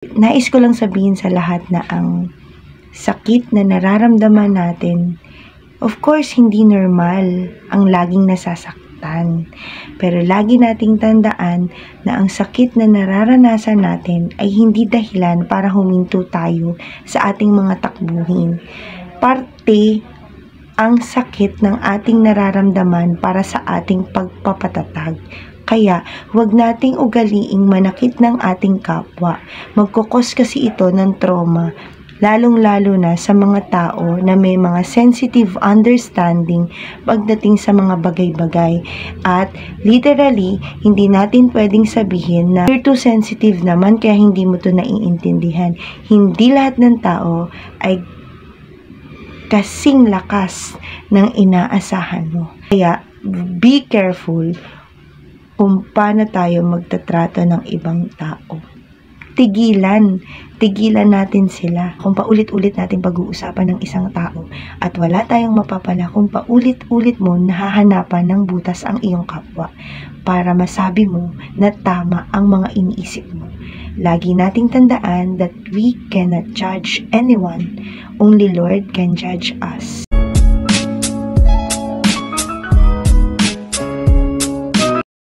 Nais ko lang sabihin sa lahat na ang sakit na nararamdaman natin, of course, hindi normal ang laging nasasaktan. Pero lagi nating tandaan na ang sakit na nararanasan natin ay hindi dahilan para huminto tayo sa ating mga takbuhin. Parte ang sakit ng ating nararamdaman para sa ating pagpapatatag. Kaya, huwag nating ugaliing manakit ng ating kapwa. Magkukos kasi ito ng trauma, lalong-lalo na sa mga tao na may mga sensitive understanding pagdating sa mga bagay-bagay. At literally, hindi natin pwedeng sabihin na you're too sensitive naman kaya hindi mo to naiintindihan. Hindi lahat ng tao ay kasing lakas ng inaasahan mo. Kaya, be careful kung paano tayo magtatrato ng ibang tao. Tigilan natin sila kung paulit-ulit natin pag-uusapan ng isang tao at wala tayong mapapala kung paulit-ulit mo nahahanapan ng butas ang iyong kapwa para masabi mo na tama ang mga iniisip mo. Lagi nating tandaan that we cannot judge anyone. Only Lord can judge us.